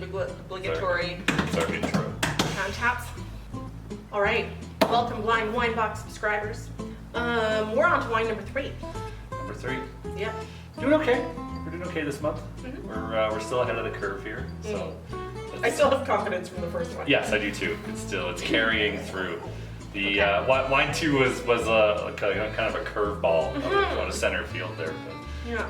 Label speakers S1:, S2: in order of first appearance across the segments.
S1: obligatory
S2: It's our intro.
S1: hand taps. All right, welcome Blind Wine Box subscribers. We're on to wine number 3.
S2: Number 3.
S1: Yep.
S2: Doing okay. We're doing okay this month.
S1: Mhm.
S2: We're still ahead of the curve here. So
S1: I still have confidence from the first one.
S2: yes, I do too. It's carrying through. The wine 2 was a kind of a curveball out of center field there.
S1: Yeah.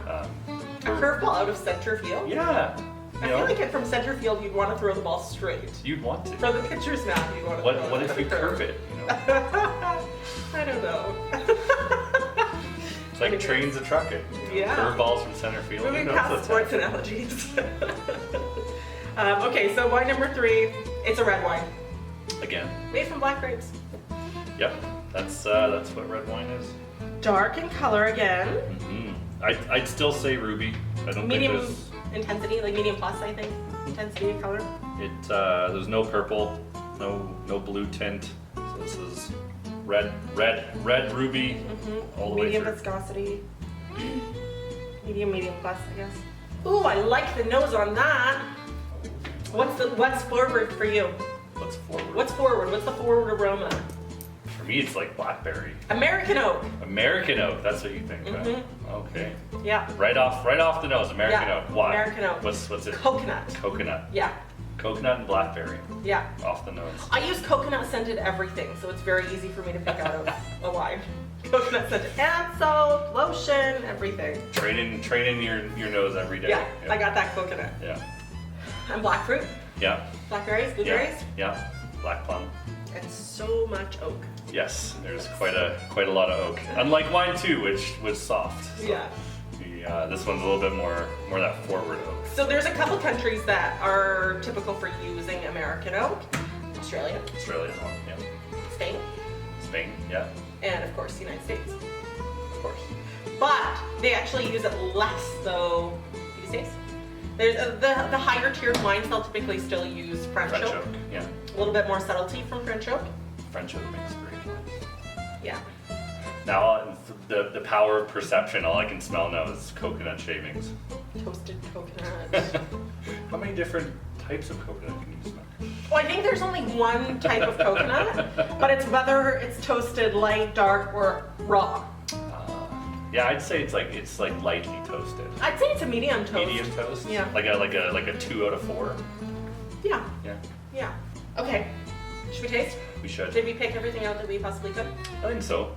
S2: But,
S1: A curveball out of center field.
S2: yeah.
S1: I feel like from center field you'd want to throw the ball straight.
S2: You'd want to.
S1: For the pitcher's mound, you'd want to throw
S2: What
S1: it
S2: if you curve it? You know,
S1: I don't know.
S2: it's like trains a trucking.
S1: Yeah.
S2: Curveballs from center field. Who
S1: Moving
S2: knows
S1: past
S2: what's
S1: sports
S2: happening?
S1: analogies. Okay, so wine number 3, it's a red wine.
S2: Again.
S1: Made from black grapes.
S2: Yep. That's what red wine is.
S1: Dark in color again.
S2: Mm-hmm. I'd still say ruby. I don't
S1: Medium
S2: think
S1: intensity, like medium plus, I think. Intensity of color.
S2: there's no purple, no blue tint. So this is red ruby all the
S1: Medium
S2: way through.
S1: viscosity. Medium plus, I guess. Ooh, I like the nose on that. What's forward for you?
S2: What's forward?
S1: What's forward? What's the forward aroma?
S2: For me, it's like blackberry.
S1: American oak.
S2: American oak. That's what you think, right?
S1: Mhm.
S2: Okay.
S1: Yeah.
S2: Right off the nose. American
S1: Yeah,
S2: oak. Why?
S1: American oak.
S2: What's it?
S1: Coconut.
S2: Coconut.
S1: Yeah.
S2: Coconut and blackberry.
S1: Yeah.
S2: Off the nose.
S1: I use coconut scented everything, so it's very easy for me to pick out of a wine. Coconut scented hand soap, lotion, everything.
S2: Training your nose every day.
S1: Yeah, I got that coconut.
S2: Yeah.
S1: And black fruit,
S2: Yeah.
S1: blackberries, blueberries,
S2: Yeah. Black plum.
S1: and so much oak.
S2: Yes, there's quite a lot of oak. Unlike wine 2, which was soft. So
S1: Yeah.
S2: this one's a little bit more that forward oak.
S1: So there's a couple countries that are typical for using American oak. Australia,
S2: Australia's one. Yeah.
S1: Spain,
S2: Spain. Yeah.
S1: and of course the United States.
S2: Of course.
S1: But they actually use it less though these days. There's the higher tiered wines, they'll typically still use French
S2: French
S1: oak.
S2: oak. Yeah.
S1: A little bit more subtlety from French oak.
S2: French oak makes great wine.
S1: Yeah.
S2: Now the power of perception. All I can smell now is coconut shavings.
S1: Toasted coconut.
S2: How many different types of coconut can you smell?
S1: Well, I think there's only one type of coconut, but it's whether it's toasted light, dark, or raw.
S2: Yeah, I'd say it's like lightly toasted.
S1: I'd say it's a medium toast.
S2: Medium toast.
S1: Yeah.
S2: Like a 2 out of 4.
S1: Yeah.
S2: Yeah.
S1: Yeah. Okay. Should we taste?
S2: We should.
S1: Did we pick everything out that we possibly could?
S2: I think so.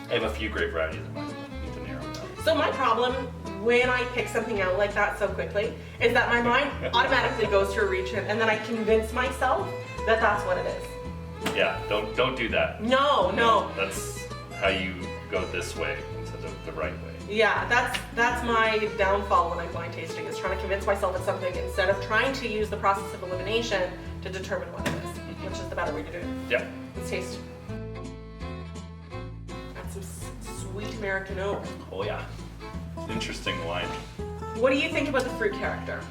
S2: I have a few grape varieties in mind. Need to narrow it down.
S1: So my problem when I pick something out like that so quickly is that my mind automatically goes to a region and then I convince myself that that's what it is.
S2: Yeah, don't do that.
S1: No.
S2: That's how you go this way instead of the right way.
S1: Yeah, that's my downfall when I'm blind tasting, is trying to convince myself it's something instead of trying to use the process of elimination to determine what it is, which is the better way to do it.
S2: Yeah.
S1: Let's taste. That's some sweet American oak.
S2: Oh yeah. Interesting wine.
S1: What do you think about the fruit character?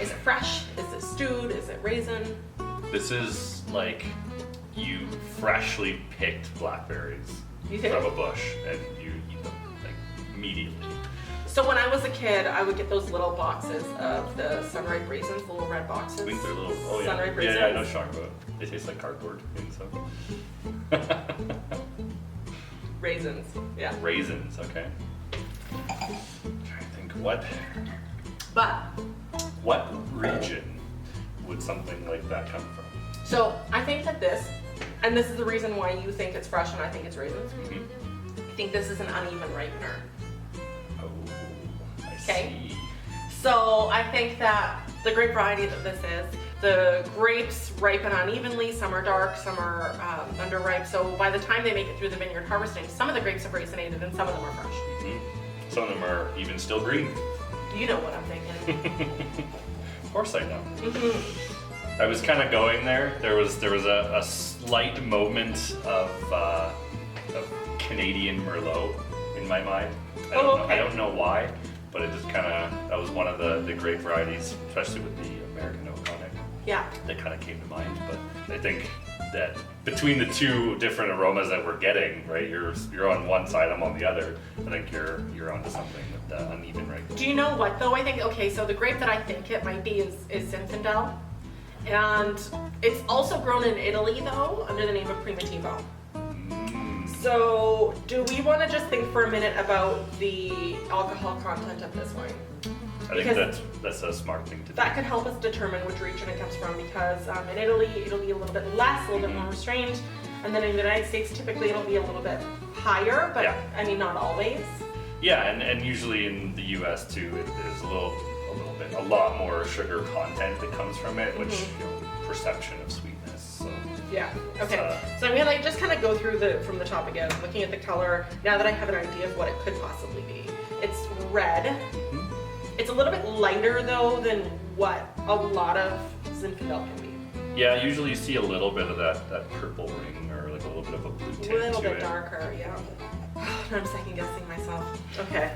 S1: Is it fresh? Is it stewed? Is it raisin?
S2: This is like you freshly picked blackberries
S1: You think?
S2: from a bush and you eat them like immediately.
S1: So when I was a kid, I would get those little boxes of the sunripe raisins, the little red boxes.
S2: I think they're little. Oh yeah.
S1: Sunripe
S2: Yeah,
S1: raisins.
S2: I know what you're talking about. They taste like cardboard inside.
S1: Raisins. Yeah.
S2: Raisins. Okay. I'm trying to think
S1: But
S2: what region would something like that come from?
S1: so I think that this, and this is the reason why you think it's fresh and I think it's raisins.
S2: Mm-hmm.
S1: I think this is an uneven ripener.
S2: Oh, I
S1: Okay.
S2: see.
S1: So I think that the grape variety that this is, the grapes ripen unevenly. Some are dark, some are underripe. So by the time they make it through the vineyard harvesting, some of the grapes have racinated and some of them are fresh.
S2: Mhm. Some of them are even still green.
S1: You know what I'm thinking.
S2: Of course I know.
S1: Mhm.
S2: I was kind of going there. There was a slight moment of Canadian Merlot in my mind. I don't know why, but it just kind of, that was one of the grape varieties, especially with the American oak on it.
S1: Yeah.
S2: that kind of came to mind. But I think that between the two different aromas that we're getting, right? You're on one side, I'm on the other. I think you're onto something with the uneven right.
S1: Do you know what though? I think, okay, so the grape that I think it might be is Zinfandel. And it's also grown in Italy though, under the name of Primitivo. So do we want to just think for a minute about the alcohol content of this wine?
S2: I think that's a smart thing to do.
S1: That could help us determine which region it comes from, because in Italy it'll be a little bit less, a little bit more restrained, and then in the United States typically it'll be a little bit higher, but
S2: Yeah.
S1: I mean not always.
S2: Yeah, and usually in the U.S. too, there's a lot more sugar content that comes from it, which perception of sweetness. So
S1: Yeah. Okay. So I'm gonna just kind of go through from the top again, looking at the color. Now that I have an idea of what it could possibly be, it's red. It's a little bit lighter though than what a lot of Zinfandel can be.
S2: yeah, usually you see a little bit of that purple ring or like a little bit of a blue tint
S1: A little
S2: to
S1: bit
S2: it.
S1: darker, yeah. I'm second guessing myself. Okay.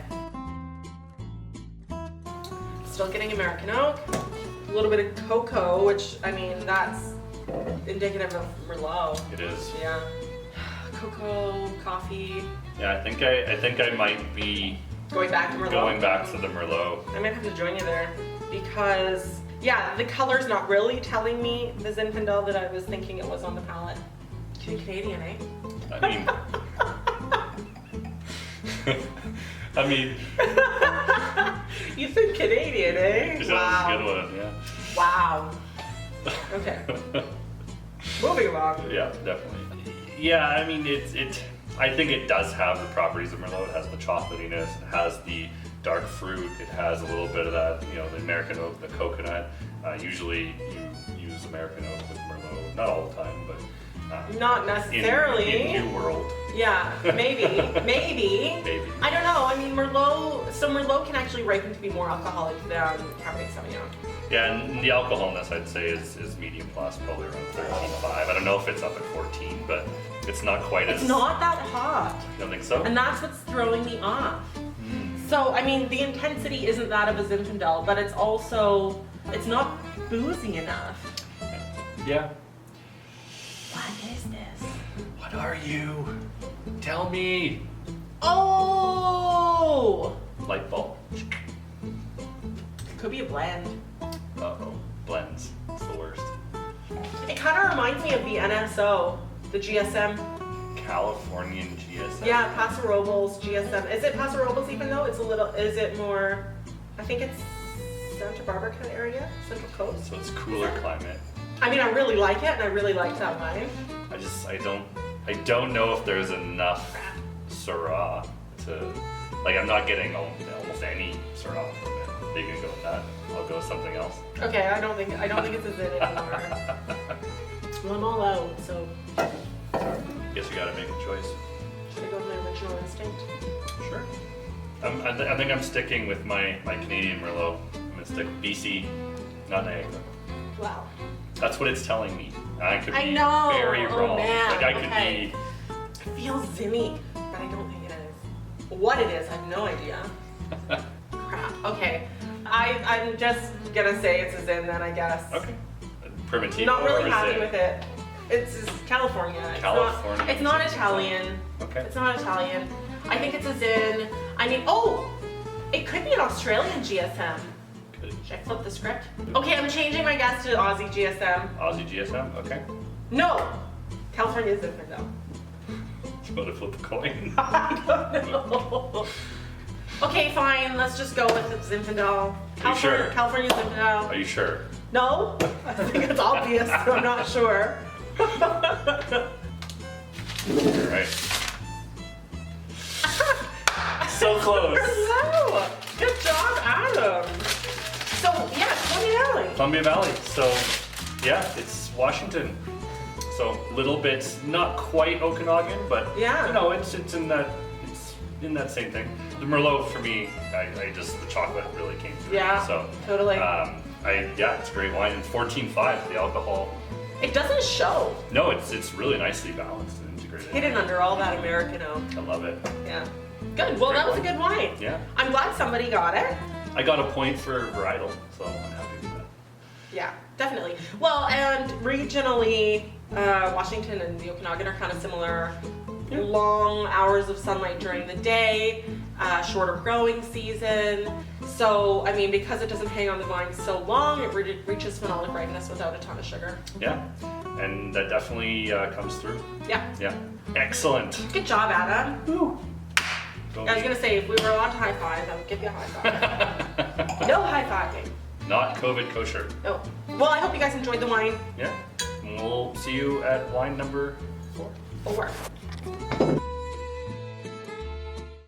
S1: Still getting American oak. A little bit of cocoa, which I mean that's indicative of Merlot.
S2: It is.
S1: Yeah. Cocoa, coffee.
S2: Yeah, I think I might be
S1: Going back to Merlot.
S2: going back to the Merlot.
S1: I might have to join you there because, yeah, the color's not really telling me the Zinfandel that I was thinking it was on the palate. Too Canadian, eh?
S2: I mean,
S1: You think Canadian, eh?
S2: that was a good one, yeah.
S1: Wow. Okay. Moving along.
S2: Yeah, definitely. Yeah, I mean, I think it does have the properties of Merlot. It has the chocolatiness, it has the dark fruit, it has a little bit of that, the American oak, the coconut. Usually you use American oak with Merlot, not all the time, but
S1: Not necessarily.
S2: in New World,
S1: Yeah, maybe. Maybe.
S2: maybe.
S1: I don't know. I mean, Merlot can actually ripen to be more alcoholic than Cabernet Sauvignon.
S2: Yeah, and the alcoholness I'd say is medium plus, probably around 13.5. I don't know if it's up at 14, but it's not quite as.
S1: It's not that hot.
S2: You don't think so?
S1: And that's what's throwing me off. So, I mean, the intensity isn't that of a Zinfandel, but it's not boozy enough.
S2: Yeah.
S1: What is this?
S2: What are you? Tell me.
S1: Oh!
S2: Light bulb.
S1: Could be a blend.
S2: Uh-oh. Blends. It's the worst.
S1: It kind of reminds me of the NSO, the GSM.
S2: Californian GSM.
S1: Yeah, Paso Robles, GSM. Is it Paso Robles even though? Is it more, I think it's Santa Barbara kind of area, Central Coast.
S2: So it's cooler climate.
S1: I mean, I really like it and I really like that wine.
S2: I don't know if there's enough Syrah to, I'm not getting almost any Syrah from it. Are you gonna go with that? I'll go with something else.
S1: Okay, I don't think it's a Zin anymore. Well, I'm all out, so
S2: Guess you gotta make a choice.
S1: should I go with my original instinct?
S2: Sure. I think I'm sticking with my Canadian Merlot. I'm gonna stick with BC, not Niagara.
S1: Wow.
S2: That's what it's telling me. I could
S1: I
S2: be
S1: know.
S2: very
S1: Oh,
S2: wrong.
S1: man.
S2: I could
S1: Okay.
S2: be.
S1: It feels zinny, but I don't think it is. What it is, I have no idea. Crap. Okay. I'm just gonna say it's a Zin then, I guess.
S2: Okay. Primitivo.
S1: Not
S2: or
S1: really happy
S2: Zin?
S1: with it. It's California.
S2: California.
S1: It's not Italian.
S2: Okay.
S1: It's not Italian. I think it's a Zin. I mean, it could be an Australian GSM.
S2: Good.
S1: Should I flip the script? Okay, I'm changing my guess to Aussie GSM.
S2: Aussie GSM. Okay.
S1: No! California is different though.
S2: You want to flip a coin?
S1: I don't know. Okay, fine. Let's just go with the Zinfandel.
S2: Are you sure?
S1: California Zinfandel.
S2: Are you sure?
S1: No? I think it's obvious, but I'm not sure.
S2: All right. So close.
S1: Hello! Good job, Adam. So, yeah, Columbia Valley.
S2: Columbia Valley. So, yeah, it's Washington. So, little bit, not quite Okanagan, but
S1: Yeah.
S2: it's in that same thing. The Merlot for me, the chocolate really came through.
S1: Yeah,
S2: So,
S1: totally.
S2: it's great wine. And 14.5, the alcohol.
S1: It doesn't show.
S2: No, it's really nicely balanced and integrated.
S1: Hidden under all that American oak.
S2: I love it.
S1: Yeah. Good. Well,
S2: Great
S1: that was a
S2: wine.
S1: good wine.
S2: Yeah.
S1: I'm glad somebody got it.
S2: I got a point for varietal, so I'm happy with that.
S1: Yeah, definitely. Well, and regionally, Washington and the Okanagan are kind of similar. Long hours of sunlight during the day, shorter growing season. So, I mean, because it doesn't hang on the vine so long, it reaches phenolic ripeness without a ton of sugar.
S2: Yeah, and that definitely comes through.
S1: Yeah.
S2: Yeah, excellent.
S1: Good job, Adam.
S2: Woo.
S1: I was gonna say, if we were allowed to high five, I would give you a high five. No high fiving.
S2: Not COVID kosher.
S1: No. Well, I hope you guys enjoyed the wine.
S2: Yeah, and we'll see you at wine number 4.
S1: Over.